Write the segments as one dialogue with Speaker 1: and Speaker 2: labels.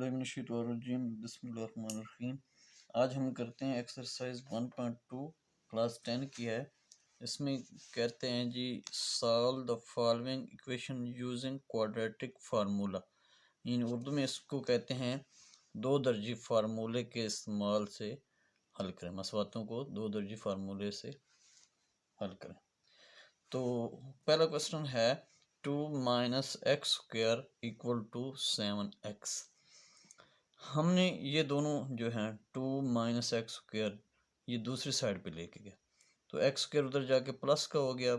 Speaker 1: औज़ुबिल्लाहिमिनश्शैतानिर्रजीम बिस्मिल्लाहिर्रहमानिर्रहीम। आज हम करते हैं एक्सरसाइज 1.2 क्लास 10 की है। इसमें कहते हैं जी solve the following equation using quadratic formula. In Urdu में इसको कहते हैं दो दर्जी फार्मूले के इस्तेमाल से हल करें, मसवातों को दो दर्जी फार्मूले से हल करें। तो पहला क्वेश्चन है 2 minus x square equal to 7x। हमने ये दोनों जो हैं 2 माइनस एक्स स्क्वायर ये दूसरी साइड पे लेके गए, तो एक्स स्क्वायर उधर जाके प्लस का हो गया,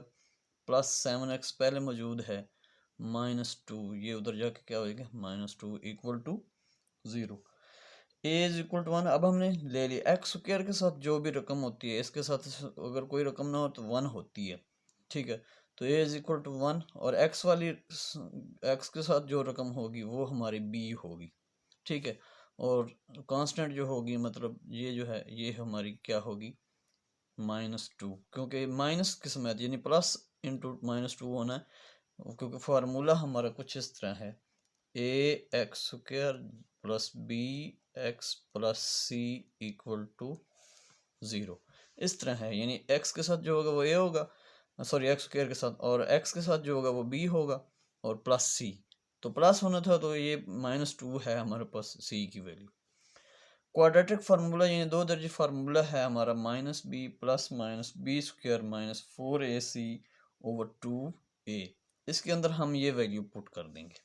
Speaker 1: प्लस 7x पहले मौजूद है, -2 ये उधर जाके क्या हो जाएगा -2 equal to 0। A is equal to 1। अब हमने ले लिया एक्स स्क्वायर के साथ जो भी रकम होती है इसके साथ अगर कोई रकम ना हो तो 1 होती है, ठीक है। तो ए इज इक्वल टू 1 और एक्स वाली एक्स के साथ जो रकम होगी वो हमारी बी होगी, ठीक है। और कांस्टेंट जो होगी मतलब ये जो है ये हमारी क्या होगी -2, क्योंकि माइनस की समय यानी प्लस इंटू -2 होना है, क्योंकि फार्मूला हमारा कुछ इस तरह है A X square plus B X plus C equal to 0 इस तरह है। यानी एक्स के साथ जो होगा वो ए होगा, सॉरी एक्स स्क्वायर के साथ, और एक्स के साथ जो होगा वो बी होगा और प्लस सी। तो प्लस होना था तो ये -2 है हमारे पास सी की वैल्यू। क्वाड्रेटिक फार्मूला यानी दो दर्जी फार्मूला है हमारा -b plus -b square -4ac over 2a। इसके अंदर हम ये वैल्यू पुट कर देंगे।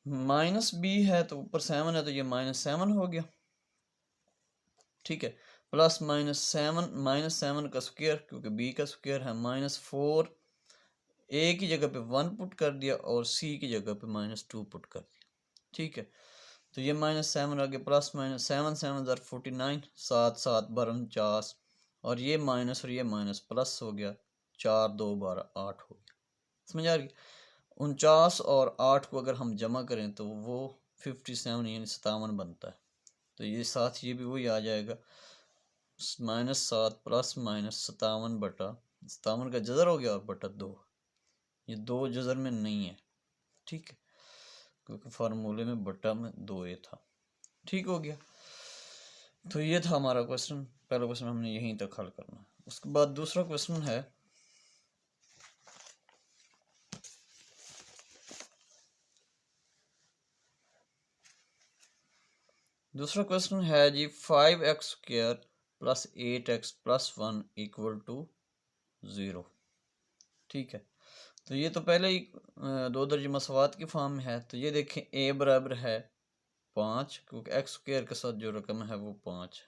Speaker 1: -b है तो ऊपर 7 है तो ये -7 हो गया, ठीक है। प्लस -7 का स्क्वायर, क्योंकि b का स्क्वायर है, -4 a की जगह पे 1 पुट कर दिया और c की जगह पे -2 पुट कर दिया, ठीक है। तो ये -7 आ गया, प्लस -7 7 49, 7 7 49 और ये माइनस और ये माइनस प्लस हो गया, 4 2 12 8 हो गया। समझ आ रही? 49 और 8 को अगर हम जमा करें तो वो 57 यानी 57 बनता है। तो ये साथ ये भी वही आ जाएगा, -7 प्लस -57 बटा 57 का जज़र हो गया और बटा 2। ये 2 जज़र में नहीं है, ठीक है, क्योंकि फार्मूले में बटा में 2a था, ठीक हो गया। तो ये था हमारा क्वेश्चन, पहला क्वेश्चन हमने यहीं तक हल करना है। उसके बाद दूसरा क्वेश्चन है जी 5x square plus 8x plus 1 equal to 0, ठीक है। तो ये तो पहले ही दो दर्जे मसवात की फॉर्म में है। तो ये देखें a बराबर है 5, क्योंकि एक्स स्क्वायर के साथ जो रकम है वो 5 है,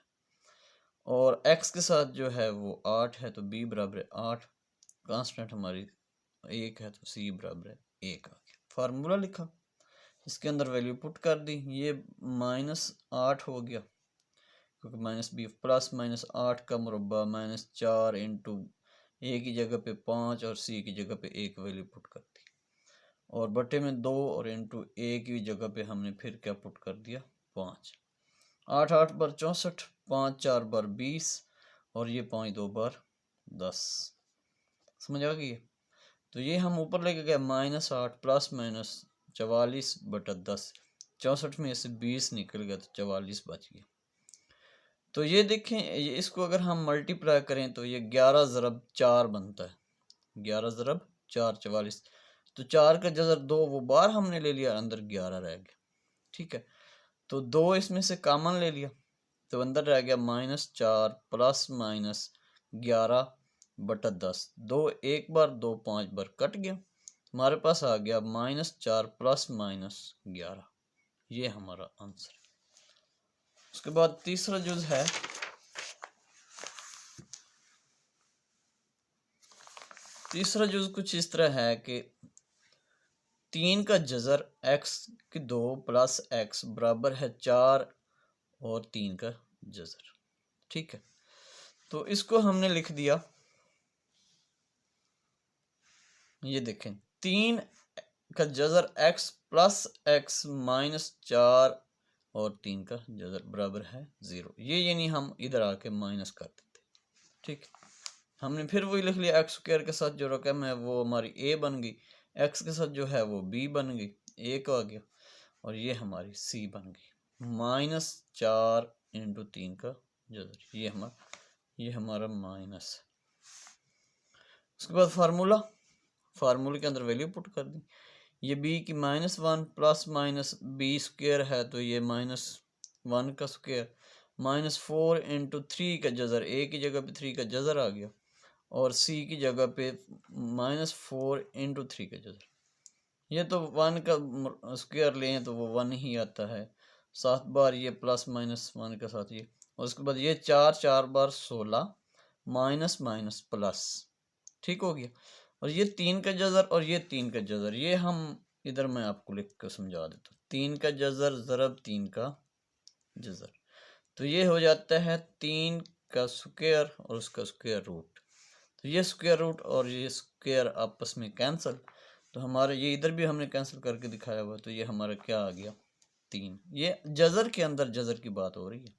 Speaker 1: और x के साथ जो है वो 8 है, तो b बराबर है 8, कांस्टेंट हमारी 1 है, तो c बराबर है 1 आ गया। फार्मूला लिखा, इसके अंदर वैल्यू पुट कर दी, ये -8 हो गया, क्योंकि -b प्लस -8 का मुरब्बा -4 इंटू a की जगह पे 5 और c की जगह पे 1 वैल्यू पुट कर दी, और बटे में 2 और इंटू a की जगह पे हमने फिर क्या पुट कर दिया 5। 8 8 बार 64, 5 4 बार 20 और ये 5 2 बार 10। समझ आ गई? तो ये हम ऊपर लेके गए -8 प्लस -44 बटा 10, 64 में से 20 निकल गया तो 44 बच गया। तो ये देखें, इसको अगर हम मल्टीप्लाई करें तो ये 11 ज़रब 4 बनता है, 11 ज़रब 4 44। तो 4 का जज़र 2 वो बार हमने ले लिया, अंदर 11 रह गया, ठीक है। तो 2 इसमें से कॉमन ले लिया तो अंदर रह गया -4 प्लस -11 बटा 10। 2 एक बार 2 5 बार कट गया, हमारे पास आ गया -4 प्लस -11। ये हमारा आंसर है। उसके बाद तीसरा जुज है, तीसरा जुज कुछ इस तरह है कि 3 का जज़र x की 2 प्लस x बराबर है 4 और 3 का जज़र, ठीक है। तो इसको हमने लिख दिया, ये देखें 3 का जज़र x प्लस x माइनस 4 और 3 का जज़र बराबर है 0। ये यानी हम इधर आके माइनस कर देते, ठीक। हमने फिर वही लिख लिया, एक्स स्क्वायर के साथ जो रकम है वो हमारी a बन गई, x के साथ जो है वो b बन गई, 1 आ गया, और ये हमारी सी बन गई -4 इंटू 3 का जज़र। ये हमारा माइनस है। उसके बाद फार्मूले के अंदर वैल्यू पुट कर दी। ये b की -1 प्लस माइनस बी स्क्वायर है तो ये -1 का स्क्वायर -4 इंटू 3 का जज़र, a की जगह पे 3 का जज़र आ गया और c की जगह पे -4 इंटू 3 का जज़र। ये तो 1 का स्क्वायर लें तो वो 1 ही आता है, 7 बार ये प्लस माइनस 1 के साथ ये, और उसके बाद ये 4 बार 16 माइनस माइनस प्लस, ठीक हो गया। और ये 3 का जज़र और ये 3 का जज़र, ये हम इधर मैं आपको लिख कर समझा देता हूँ। 3 का जज़र ज़रब 3 का जज़र, तो ये हो जाता है 3 का स्क्वायर और उसका स्क्वायर रूट। तो ये स्क्वायर रूट और ये स्क्वायर आपस में कैंसिल, तो हमारा ये इधर भी हमने कैंसिल करके दिखाया हुआ, तो ये हमारा क्या आ गया 3। ये जज़र के अंदर जज़र की बात हो रही है।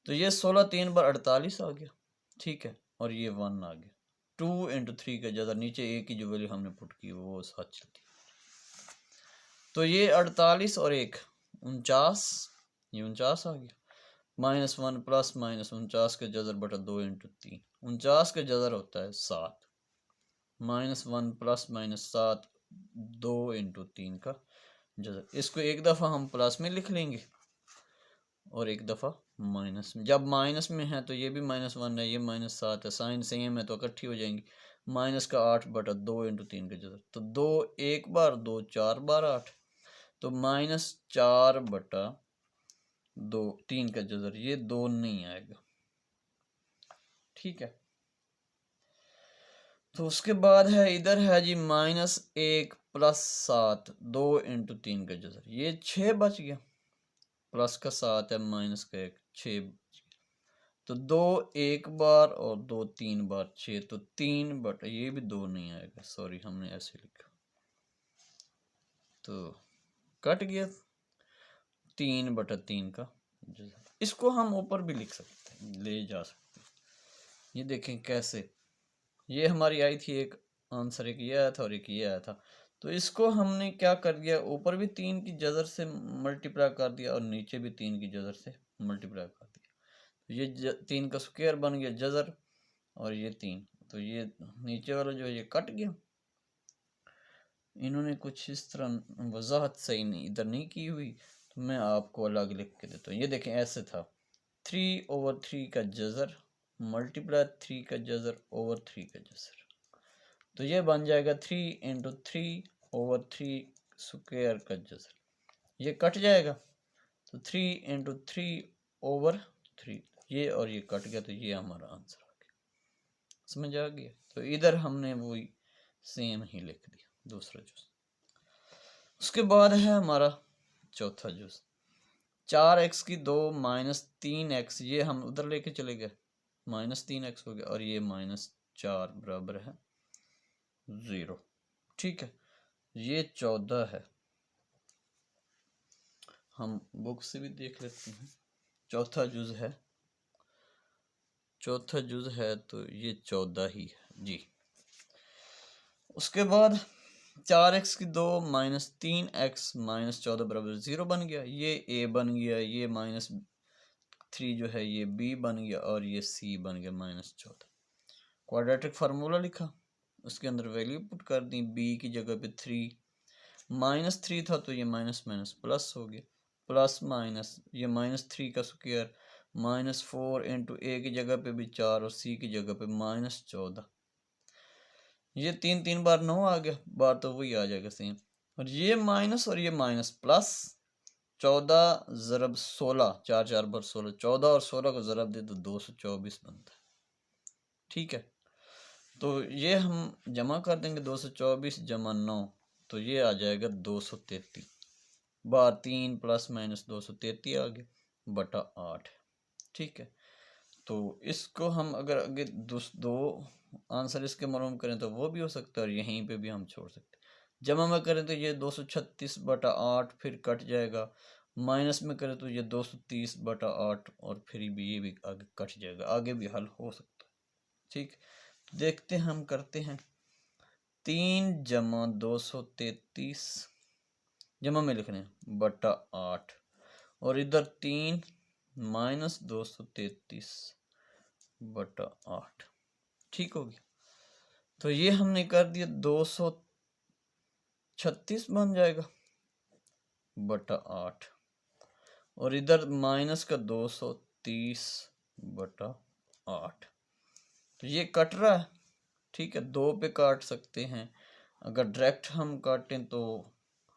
Speaker 1: तो ये 16 3 बार 48 आ गया, ठीक है, और ये 1 आ गया। 2 इंटू 3 का जज़र, नीचे a की जो वैल्यू हमने पुट की वो साथ चलती। तो ये 48 और 1 49, ये 49 आ गया। -1 प्लस माइनस 49 का जज़र बटा 2 इंटू 3, 49 का जज़र होता है 7, -1 प्लस माइनस 7 2 इंटू 3 का जज़र। इसको एक दफ़ा हम प्लस में लिख लेंगे और एक दफ़ा माइनस में। जब माइनस में है तो ये भी -1 है, ये -7 है, साइन सेम है तो इकट्ठी हो जाएंगी। माइनस का 8 बटा 2 इंटू 3 का जज़र, तो 2 1 बार 2 4 बार 8, तो -4 बटा 2 3 का जज़र, ये 2 नहीं आएगा, ठीक है। तो उसके बाद है इधर है जी -1 प्लस 7 2 इंटू 3 का जज़र, ये 6 बच गया, प्लस का 7 है माइनस का 1 6, तो 2 1 बार और 2 3 बार 6, तो 3 बटा, ये भी 2 नहीं आएगा, सॉरी हमने ऐसे लिखा तो कट गया 3 बटा 3 का जज़र। इसको हम ऊपर भी लिख सकते हैं, ले जा सकते हैं। ये देखें कैसे, ये हमारी आई थी एक आंसर, एक ये आया था और एक ये आया था, तो इसको हमने क्या कर दिया, ऊपर भी 3 की जज़र से मल्टीप्लाई कर दिया और नीचे भी 3 की जज़र से मल्टीप्लाई कर दिया, तो ये 3 का स्क्वायर बन गया जज़र और ये 3, तो ये नीचे वाला जो है ये कट गया। इन्होंने कुछ इस तरह वजाहत सही नहीं इधर नहीं की हुई, तो मैं आपको अलग लिख के देता हूँ। ये देखें ऐसे था 3/3 का जज़र मल्टीप्लाई 3 का जज़र ओवर 3 का जज़र, तो ये बन जाएगा 3 इंटू 3/3 स्क्वायर का जज़र, ये कट जाएगा तो 3 इंटू 3/3, ये और ये कट गया, तो ये हमारा आंसर आ गया। समझ आ गया। तो इधर हमने वही सेम ही लिख दिया दूसरा जुज़। उसके बाद है हमारा चौथा जुज़, 4x की 2 -3x, ये हम उधर लेके चले गए, -3x हो गया और ये -4 बराबर है 0, ठीक है। ये 14 है, हम बुक से भी देख लेते हैं। चौथा जुज़ है तो ये 14 ही है जी। उसके बाद 4x की 2 -3x -14 बराबर 0 बन गया, ये a बन गया, ये -3 जो है ये b बन गया और ये c बन गया -14। क्वाड्रेटिक फार्मूला लिखा, उसके अंदर वैल्यू पुट कर दी, b की जगह पे 3, -3 था तो ये माइनस माइनस प्लस हो गया, प्लस माइनस ये -3 का स्क्वायर -4 इंटू a की जगह पे भी 4 और c की जगह पे -14, ये 3 3 बार 9 आ गया, बार तो वही आ जाएगा सेम, और ये माइनस और ये माइनस प्लस 14 ज़रब 16, 4 4 बार 16, 14 और 16 को ज़रब दे तो 224 बनता है, ठीक है। तो ये हम जमा कर देंगे, 224 जमा 9, तो ये आ जाएगा 233, बार 3 प्लस माइनस 233 आ गया बटा 8, ठीक है। तो इसको हम अगर आगे दो आंसर इसके मालूम करें तो वो भी हो सकता है और यहीं पे भी हम छोड़ सकते हैं। जमा में करें तो ये 236 बटा 8 फिर कट जाएगा, माइनस में करें तो ये 230 बटा 8 और फिर भी ये भी आगे कट जाएगा, आगे भी हल हो सकता है, ठीक। देखते हैं, हम करते हैं 3 जमा 233 जमा में लिख रहे हैं बटा 8 और इधर 3 माइनस 233 बटा 8। ठीक हो गया। तो ये हमने कर दिया 236 बन जाएगा बटा 8 और इधर माइनस का 230 बटा 8। तो ये कट रहा है। ठीक है, 2 पे काट सकते हैं। अगर डायरेक्ट हम काटें तो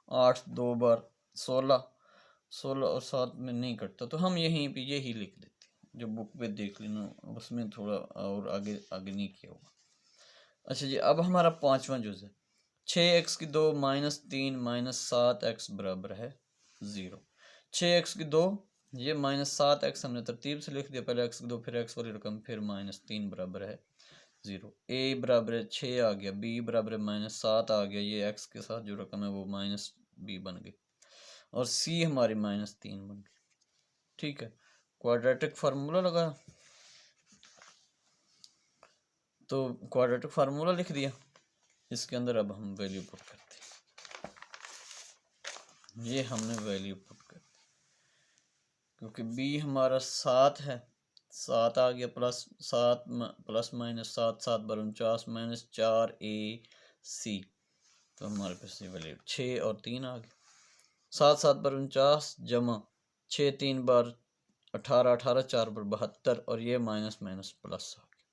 Speaker 1: 8 2 बार 16 16 और 7 में नहीं कटता, तो हम यहीं पे यही लिख देते हैं। जो बुक पे देख लेना, उसमें थोड़ा और आगे आगे नहीं किया होगा। अच्छा जी, अब हमारा पांचवा जुज़ है 6x की 2 माइनस 3 माइनस 7x बराबर है 0। 6x की 2 ये माइनस 7x हमने तरतीब से लिख दिया, पहले x की 2 फिर x वाली रकम फिर माइनस 3 बराबर है 0। a बराबर है 6 आ गया, b बराबर है माइनस 7 आ गया, ये x के साथ जो रकम है वो माइनस b बन गई और c हमारी माइनस 3 बन गई। ठीक है, क्वाड्रेटिक फार्मूला लगा तो क्वाड्रेटिक फार्मूला लिख दिया। इसके अंदर अब हम वैल्यू पुट करते हैं। ये हमने वैल्यू पुट कर दी क्योंकि b हमारा 7 है, 7 आ गया प्लस 7 प्लस माइनस 7 7 बार 49 माइनस 4ac, तो हमारे पास ये वैल्यू 6 और 3 आ गया। 7 7 बार 49 जमा 6 3 बार 18 18 4 बार 72 और ये माइनस माइनस प्लस आ गया।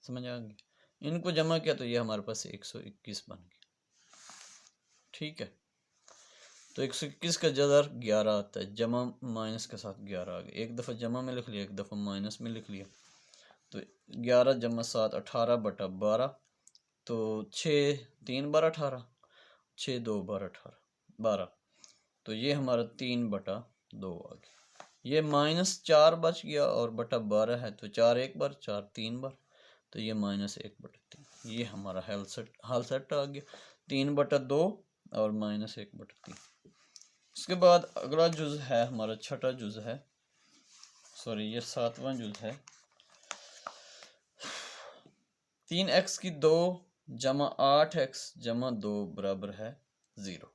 Speaker 1: समझ आ गई? इनको जमा किया तो ये हमारे पास 121 बन गया। ठीक है, तो 121 का जज़र 11 आता है, जमा माइनस के साथ 11 आ गया। एक दफ़ा जमा में लिख लिया, एक दफ़ा माइनस में लिख लिया, तो 11 जमा 7 18 बटा 12, तो 6 3 बार 18, 6 2 बार 18 12, तो ये हमारा 3 बटा 2 आ गया। ये माइनस 4 बच गया और बटा 12 है, तो 4 एक बार 4 3 बार, तो ये माइनस 1 बटा 3। ये हमारा हाल सेट आ गया, 3 बटा 2 और माइनस 1 बटा 3। उसके बाद अगला जुज़ है हमारा छठा जुज़ है, सॉरी ये 7वां जुज़ है। 3x की 2 जमा 8x जमा 2 बराबर है 0।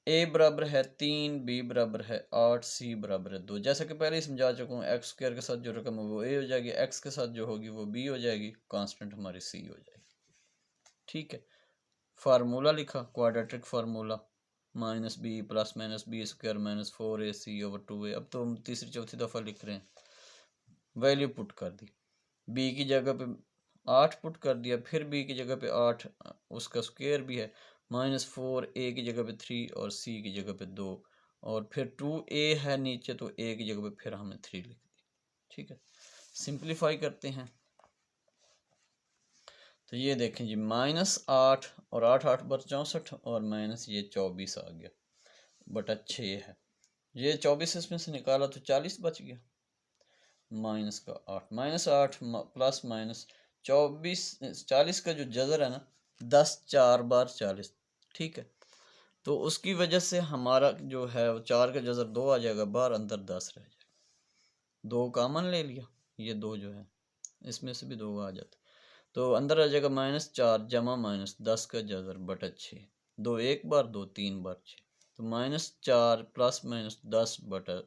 Speaker 1: a बराबर है 3, b बराबर है 8, c बराबर है 2। जैसा कि पहले ही समझा चुका हूँ, एक्स स्क्वायर के साथ जो रकम है वो a हो जाएगी, x के साथ जो होगी वो b हो जाएगी, कांस्टेंट हमारी c हो जाएगी। ठीक है, फार्मूला लिखा quadratic formula minus b plus minus b square minus 4ac over 2a। अब तो हम तीसरी चौथी दफ़ा लिख रहे हैं। वैल्यू पुट कर दी, b की जगह पे 8 पुट कर दिया, फिर b की जगह पे 8 उसका स्क्वायर भी है, माइनस 4 a की जगह पे 3 और c की जगह पे 2 और फिर 2a है नीचे, तो a की जगह पे फिर हमने 3 लिख दी। ठीक है, सिंप्लीफाई करते हैं तो ये देखें जी, माइनस 8 और 8 8 बार 64 और माइनस ये 24 आ गया बटा 6 है। ये 24 इसमें से निकाला तो 40 बच गया, माइनस का 8 माइनस 8 प्लस माइनस 24 40 का जो जज़र है ना 10 4 बार 40। ठीक है, तो उसकी वजह से हमारा जो है 4 का जज़र 2 आ जाएगा, बाहर अंदर 10 रह जाएगा। 2 कामन ले लिया, ये 2 जो है इसमें से भी 2 आ जाता, तो अंदर आ जाएगा माइनस 4 जमा माइनस 10 का जज़र बटा 6। 2 एक बार 2 3 बार 6, तो माइनस 4 प्लस माइनस 10 बटा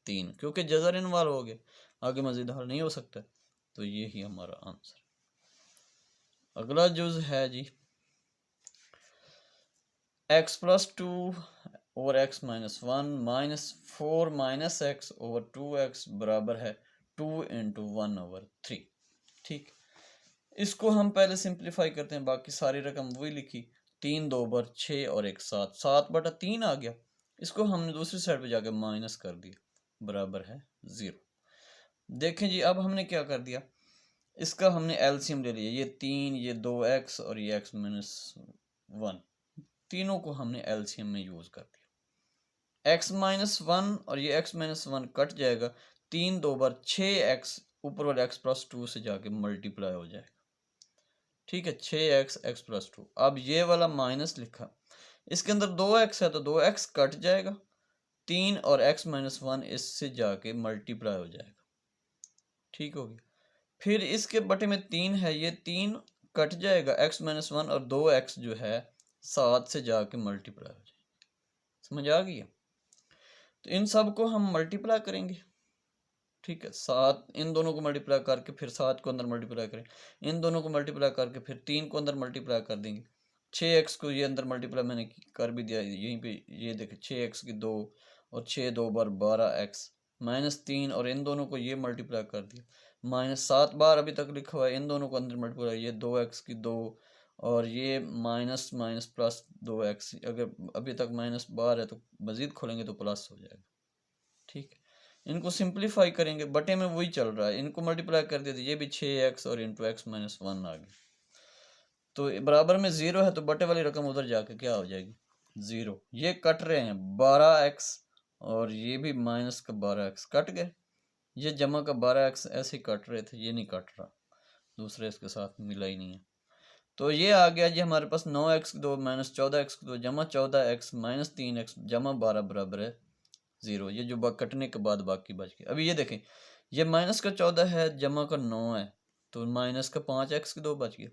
Speaker 1: 3, क्योंकि जज़र इन्वॉल्व हो गया, आगे मज़ीद हल नहीं हो सकता। तो ये ही हमारा आंसर। अगला जुज़ है जी x plus 2 over x minus 1 minus 4 minus x over 2x बराबर है 2 इंटू 1 ओवर 3। ठीक, इसको हम पहले सिंप्लीफाई करते हैं, बाकी सारी रकम वही लिखी, 3 2 बार 6 और 1 7, 7 बटा 3 आ गया। इसको हमने दूसरी साइड पे जाकर माइनस कर दिया, बराबर है 0। देखें जी, अब हमने क्या कर दिया, इसका हमने एलसीएम ले लिया, ये 3 ये 2x और ये x माइनस 1, तीनों को हमने एलसीएम में यूज़ कर दिया। x माइनस 1 और ये x माइनस 1 कट जाएगा, 3 2 बार 6x ऊपर वाले x प्लस 2 से जाके मल्टीप्लाई हो जाएगा। ठीक है, 6x x प्लस 2। अब ये वाला माइनस लिखा, इसके अंदर 2x है तो 2x कट जाएगा, 3 और x माइनस 1 इससे जाके मल्टीप्लाई हो जाएगा। ठीक हो गया, फिर इसके बटे में 3 है, ये 3 कट जाएगा, x माइनस 1 और 2x जो है 7 से जाके मल्टीप्लाई हो जाएगा। समझ आ गई है। तो इन सब को हम मल्टीप्लाई करेंगे, ठीक है। 7 इन दोनों को मल्टीप्लाई करके फिर 7 को अंदर मल्टीप्लाई करें, इन दोनों को मल्टीप्लाई करके फिर 3 को अंदर मल्टीप्लाई कर देंगे। 6x को ये अंदर मल्टीप्लाई मैंने कर भी दिया यहीं पे, ये देखें 6x की 2 और 6 2 बार 12x -3 और इन दोनों को ये मल्टीप्लाई कर दिया। -7 बार अभी तक लिखा हुआ है, इन दोनों को अंदर मल्टीप्लाई, ये 2x की 2 और ये माइनस माइनस प्लस 2x, अगर अभी तक माइनस बार है तो मज़ीद खोलेंगे तो प्लस हो जाएगा, ठीक है। इनको सिंप्लीफाई करेंगे, बटे में वही चल रहा है, इनको मल्टीप्लाई कर देते, ये भी 6x और इंटू x -1 आ गया। तो बराबर में 0 है तो बटे वाली रकम उधर जाके क्या हो जाएगी 0। ये कट रहे हैं 12x और ये भी माइनस का 12x कट गए, ये जमा का 12x ऐसे ही कट रहे थे, ये नहीं कट रहा, दूसरे इसके साथ मिला ही नहीं है। तो ये आ गया जी हमारे पास 9x की 2 -14x की 2 जमा 14x -3x जमा 12 बराबर है 0। ये जो कटने के बाद बाकी बच गया। अभी ये देखें, ये माइनस का 14 है जमा का 9 है तो माइनस का 5x की 2 बच गया।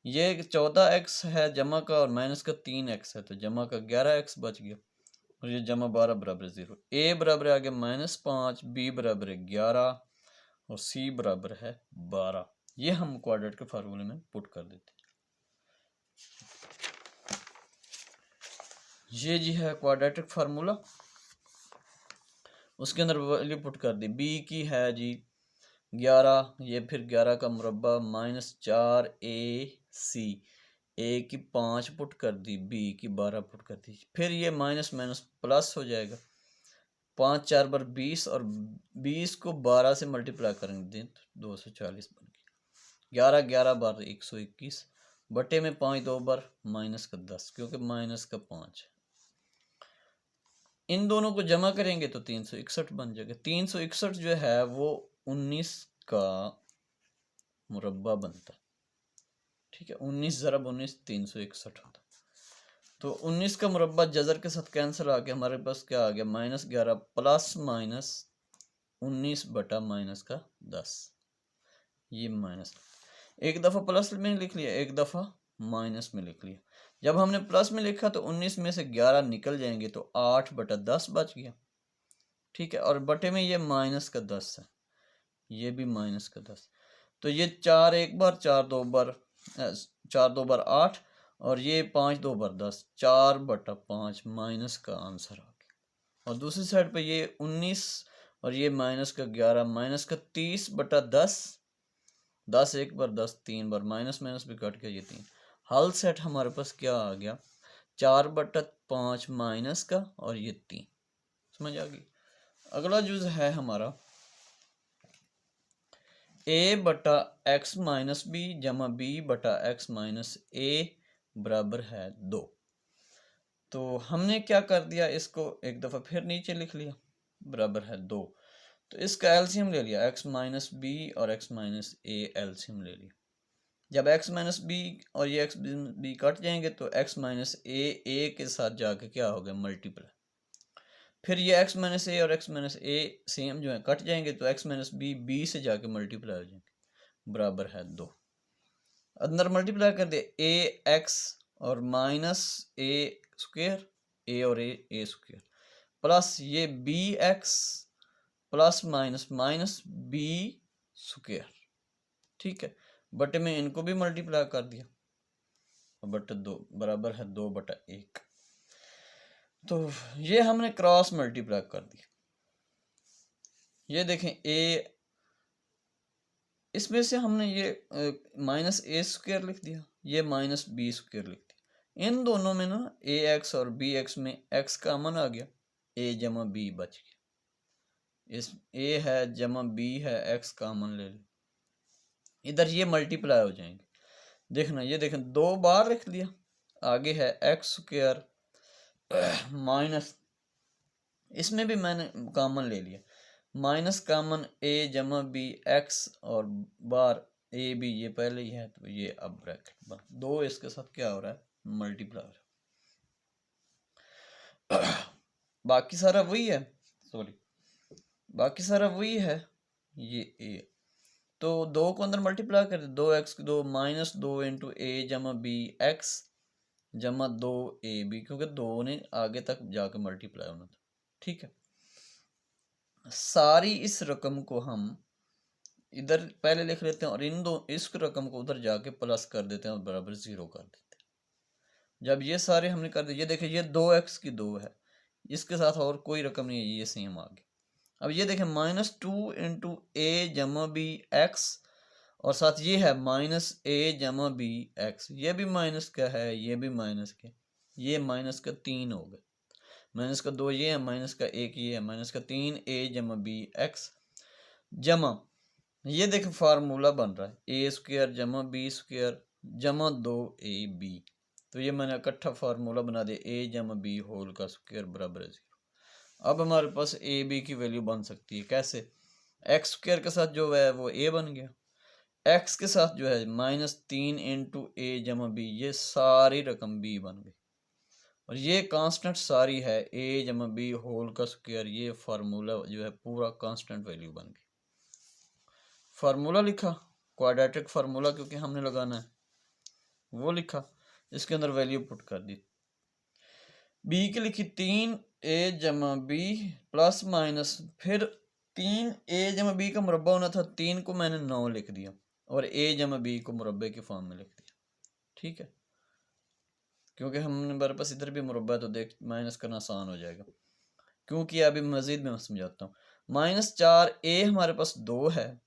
Speaker 1: ये 14x है जमा का और माइनस का 3x है तो जमा का 11x बच गया और ये जमा 12 बराबर 0। a बराबर आ गया -5, b बराबर है 11 और c बराबर है 12। ये हम क्वाड्रेटिक के फार्मूले में पुट कर देते हैं। ये जी है क्वाड्रेटिक फार्मूला, उसके अंदर वैल्यू पुट कर दी। b की है जी 11, ये फिर 11 का मुरब्बा -4ac, a की 5 पुट कर दी, b की 12 पुट कर दी, फिर ये माइनस माइनस प्लस हो जाएगा। 5 4 बार 20 और 20 को 12 से मल्टीप्लाई करेंगे तो 240 बन गया। 11 11 बार 121 बटे में 5 2 बार माइनस का 10 क्योंकि माइनस का 5 है। इन दोनों को जमा करेंगे तो 361 बन जाएगा। 361 जो है वो 19 का मुरब्बा बनता है, ठीक है। 19 ज़रब 19 361 होता। तो 19 का मुरब्बा जजर के साथ कैंसिल आ गया, हमारे पास क्या आ गया -11 प्लस माइनस 19 बटा माइनस का 10। ये माइनस एक दफ़ा प्लस में लिख लिया, एक दफ़ा माइनस में लिख लिया। जब हमने प्लस में लिखा तो 19 में से 11 निकल जाएंगे तो 8 बटा 10 बच गया, ठीक है। और बटे में ये माइनस का 10 है, ये भी माइनस का 10। तो ये 4 एक बार 4 2 बार 4 2 बार 8 और ये 5 2 बार 10, 4 बटा 5 माइनस का आंसर आ गया। और दूसरी साइड पे ये 19 और ये माइनस का 11 माइनस का 30 बटा 10, 10 एक बार 10 3 बार माइनस माइनस भी कट गया, ये 3। हल सेट हमारे पास क्या आ गया 4 बटा 5 माइनस का और ये 3। समझ आ गई। अगला जुज है हमारा a बटा एक्स माइनस बी जमा b बटा एक्स माइनस a बराबर है 2। तो हमने क्या कर दिया, इसको एक दफ़ा फिर नीचे लिख लिया, बराबर है 2। तो इसका एलसीएम ले लिया, x माइनस बी और x माइनस a एलसीएम ले लिया। जब x माइनस बी और ये x बी कट जाएंगे तो x माइनस a के साथ जाके क्या हो गया मल्टीप्लाई। फिर ये x माइनस ए और x माइनस ए सेम जो है कट जाएंगे तो x माइनस बी से जाके मल्टीप्लाई हो जाएंगे, बराबर है 2। अंदर मल्टीप्लाई कर दे a x और माइनस a स्क्वायर, a और a स्क्वायर प्लस ये b x plus minus minus b square, ठीक है। बटे में इनको भी मल्टीप्लाई कर दिया, बटे 2 बराबर है 2 बटा 1। तो ये हमने क्रॉस मल्टीप्लाई कर दिया। ये देखें a, इसमें से हमने ये माइनस a स्क्वायर लिख दिया, ये माइनस b स्क्वायर लिख दिया। इन दोनों में ना ax और bx में x कॉमन आ गया, a जमा b बच गया। इस a है जमा b है, x कॉमन ले लो, इधर ये मल्टीप्लाई हो जाएंगे। देखना ये देखें 2 बार लिख दिया, आगे है एक्स स्क्वायर माइनस, इसमें भी मैंने कॉमन ले लिया, माइनस कॉमन a जमा b x और बार a b ये पहले ही है तो ये अब ब्रैकेट बन 2 इसके साथ क्या हो रहा है मल्टीप्लाई हो रहा है। बाकी सारा वही है, सॉरी बाकी सारा वही है, ये a तो 2 को अंदर मल्टीप्लाई कर दे, 2x 2 माइनस 2 इंटू a जमा b x जमा 2ab, क्योंकि 2 ने आगे तक जाके मल्टीप्लाई होना था। ठीक है, सारी इस रकम को हम इधर पहले लिख लेते हैं और इन दो इस रकम को उधर जाके प्लस कर देते हैं और बराबर 0 कर देते हैं। जब ये सारे हमने कर दिए, ये देखिए ये 2x की 2 है, इसके साथ और कोई रकम नहीं है, ये सेम आ गया। अब ये देखें -2 इंटू ए जमा बी एक्स, और साथ ये है -a जमा बी एक्स, ये भी माइनस का है, ये भी माइनस का, ये माइनस का 3 हो गए, माइनस का 2 ये है, माइनस का 1 ये है, माइनस का 3 a जमा बी एक्स जमा, ये देखें फार्मूला बन रहा है ए स्क्वायर जमा बी स्क्वायर जमा 2ab। तो ये मैंने इकट्ठा फार्मूला बना दिया, ए जमा बी होल का स्क्वायर बराबर है 0। अब हमारे पास ए बी की वैल्यू बन सकती है कैसे, एक्स स्क्वायर के साथ जो है वो ए बन गया, एक्स के साथ जो है -3 इंटू ए जमा बी, ये सारी रकम बी बन गई, और ये कांस्टेंट सारी है ए जमा बी होल का स्क्वायर, ये फार्मूला जो है पूरा कांस्टेंट वैल्यू बन गई। फार्मूला लिखा, क्वाड्रेटिक फार्मूला क्योंकि हमने लगाना है, वो लिखा, इसके अंदर वैल्यू पुट कर दी, बी की लिखी 3a जमा बी प्लस माइनस, फिर 3a जमा बी का मुरब्बा होना था, 3 को मैंने 9 लिख दिया और a जमा बी को मुरब्बे के फॉर्म में लिख दिया। ठीक है, क्योंकि हमने मेरे पास इधर भी मुरब्बा, तो देख माइनस करना आसान हो जाएगा, क्योंकि अभी मजीद मैं समझाता हूँ। -4a हमारे पास 2 है,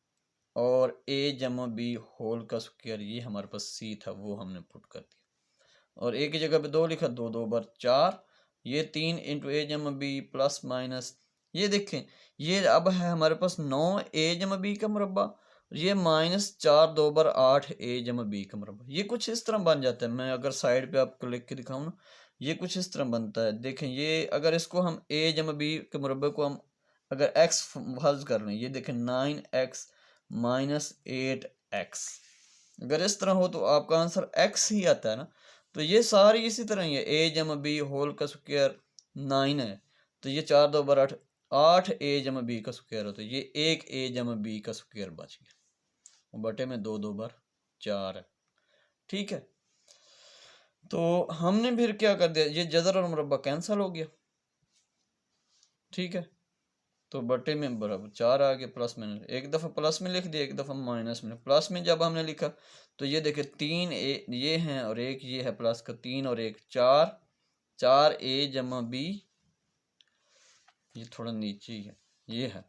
Speaker 1: और a जमा बी होल का स्क्वायर, ये हमारे पास c था, वो हमने पुट कर दिया, और a की जगह पे 2 लिखा, 2 2 बार 4, ये 3 इंटू ए जमा बी प्लस माइनस, ये देखें ये अब है हमारे पास 9a जमा बी का मुरब्बा, ये -4 2 बार 8a जमा बी का मुरब्बा, ये कुछ इस तरह बन जाता है। मैं अगर साइड पे आपको लिख के दिखाऊं ना, ये कुछ इस तरह बनता है। देखें ये अगर इसको हम a जमा बी के मुरब्बे को हम अगर x फर्ज कर लें, ये देखें 9x -8x, अगर इस तरह हो तो आपका आंसर x ही आता है ना। तो ये सारी इसी तरह ही है, a जमा बी होल का स्क्वायर 9 है, तो ये 4 2 बार 8, 8a जमा बी का स्क्वायर हो, तो ये 1a जमा बी का स्क्वायर बच गया, बटे में 2 2 बार 4 है। ठीक है, तो हमने फिर क्या कर दिया, ये जज़र और मुरब्बा कैंसिल हो गया। ठीक है, तो बटे में बराबर 4 आ गया, प्लस में एक दफ़ा प्लस में लिख दिया, एक दफ़ा माइनस में। प्लस में जब हमने लिखा तो ये देखिए 3 ए ये हैं और एक ये है प्लस का, 3 और 1 4, 4a जमा बी, ये थोड़ा नीचे ही है, ये है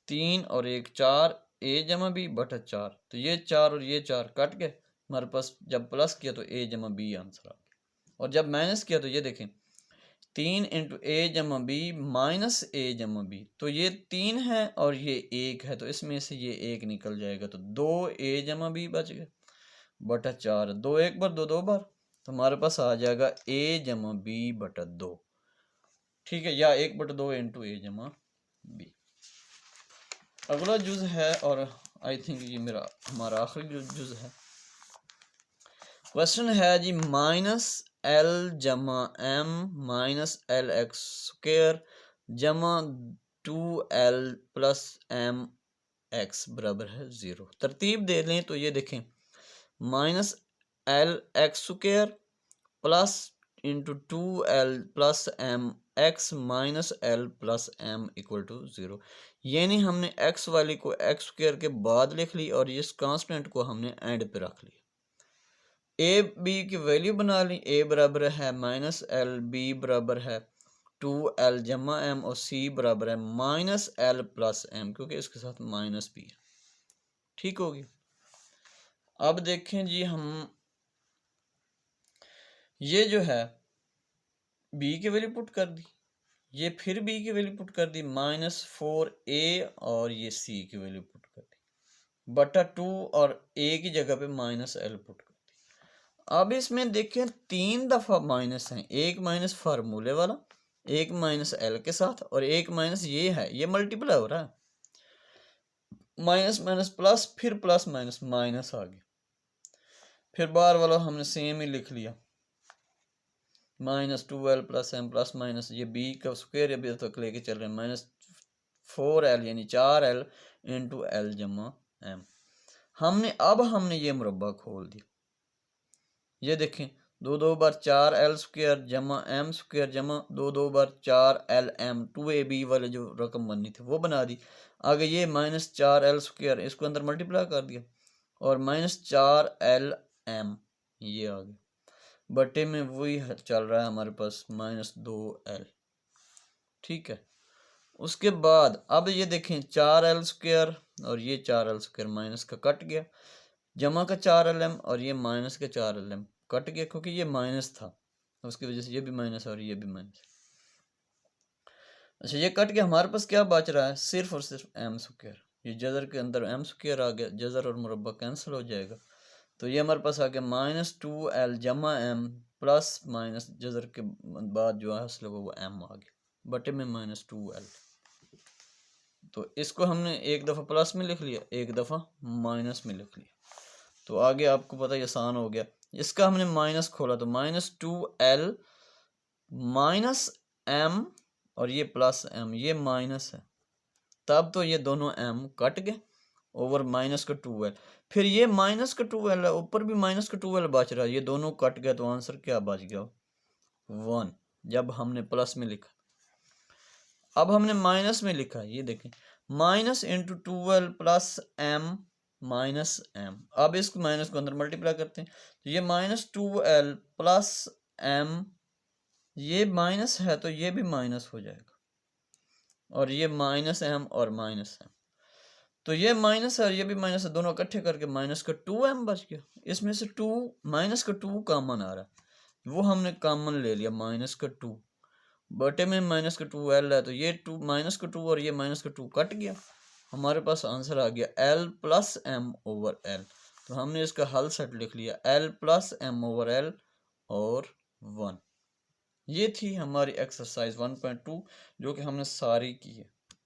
Speaker 1: 3 और 1 4a जमा बी बटा 4, तो ये 4 और ये 4 कट गए हमारे पास। जब प्लस किया तो a जमा बी आंसर आ गया, और जब माइनस किया तो ये देखें 3 इंटू ए जमा बी माइनस ए जमा बी, तो ये 3 है और ये 1 है, तो इसमें से ये 1 निकल जाएगा, तो 2a जमा बी बच गए बटा 4, 2 एक बार 2 2 बार, तो हमारे पास आ जाएगा a जमा बी बटा 2। ठीक है, या 1 बटा 2 इंटू ए जमा बी। अगला जुज है, और आई थिंक ये हमारा आखिरी जुज है। क्वेश्चन है जी -l जमा m -l x स्क्वायर जमा 2l प्लस m x बराबर है 0। तरतीब दे लें तो ये देखें -l x square plus into 2l plus m x minus l plus m equal to 0, यानी हमने x वाली को x स्क्वायर के बाद लिख ली और इस कांस्टेंट को हमने एंड पे रख लिया। ए बी की वैल्यू बना ली, ए बराबर है -l, बी बराबर है 2l जमा m, और सी बराबर है -l प्लस m, क्योंकि इसके साथ माइनस भी है। ठीक होगी। अब देखें जी, हम ये जो है b की वैल्यू पुट कर दी, ये फिर b की वैल्यू पुट कर दी -4a, और ये c की वैल्यू पुट कर दी बटा 2, और a की जगह पे -l पुट कर दी। अब इसमें देखें 3 दफ़ा माइनस है, एक माइनस फार्मूले वाला, एक माइनस l के साथ, और एक माइनस ये है, ये मल्टीप्लाई हो रहा है, माइनस माइनस प्लस, फिर प्लस माइनस माइनस आ गया, फिर बार वाला हमने सेम ही लिख लिया -2l plus m plus minus, ये b का स्क्वायर अभी तक लेके चल रहे हैं, -4l यानी 4l इंटू l जमा m। हमने ये मुरब्बा खोल दिया, ये देखें 2 बार 4l² जमा m² जमा 2 बार 4lm 2ab वाले जो रकम बननी थी वो बना दी। आगे ये -4l², इसको अंदर मल्टीप्लाई कर दिया और -4lm ये आ गया। बटे में वही चल रहा है हमारे पास -2l। ठीक है, उसके बाद अब ये देखें 4l² और ये 4l² माइनस का कट गया, जमा का 4lm और ये माइनस का 4lm कट गया क्योंकि ये माइनस था, उसकी वजह से ये भी माइनस और ये भी माइनस। अच्छा, ये कट गया, हमारे पास क्या बच रहा है? सिर्फ और सिर्फ m²। ये जज़र के अंदर m² आ गया, जज़र और मुरब्बा कैंसिल हो जाएगा, तो ये हमारे पास आ गया -2l जमा m प्लस माइनस जज़र के बाद जो हासिल होगा वो m आ गया, बटे में -2l। तो इसको हमने एक दफ़ा प्लस में लिख लिया, एक दफ़ा माइनस में लिख लिया, तो आगे आपको पता है आसान हो गया। इसका हमने माइनस खोला तो -2l माइनस m और ये प्लस m, ये माइनस है, तब तो ये दोनों m कट गए ओवर माइनस का 2l। फिर ये माइनस का 2l है, ऊपर भी माइनस का 2l बच रहा है, ये दोनों कट गए तो आंसर क्या बच गया? 1, जब हमने प्लस में लिखा। अब हमने माइनस में लिखा, ये देखें -2l plus m minus m। अब इस माइनस को अंदर मल्टीप्लाई करते हैं तो ये -2l प्लस m, ये माइनस है तो ये भी माइनस हो जाएगा, और ये -m और -m, तो ये माइनस है और ये भी माइनस है, दोनों इकट्ठे करके -2m बच गया। इसमें से -2 कॉमन आ रहा है, वो हमने कॉमन ले लिया -2, बटे में -2l है, तो ये -2 और ये -2 कट गया, हमारे पास आंसर आ गया l plus m over l। तो हमने इसका हल सेट लिख लिया l plus m over l और 1। ये थी हमारी एक्सरसाइज 1.2 जो कि हमने सारी की है।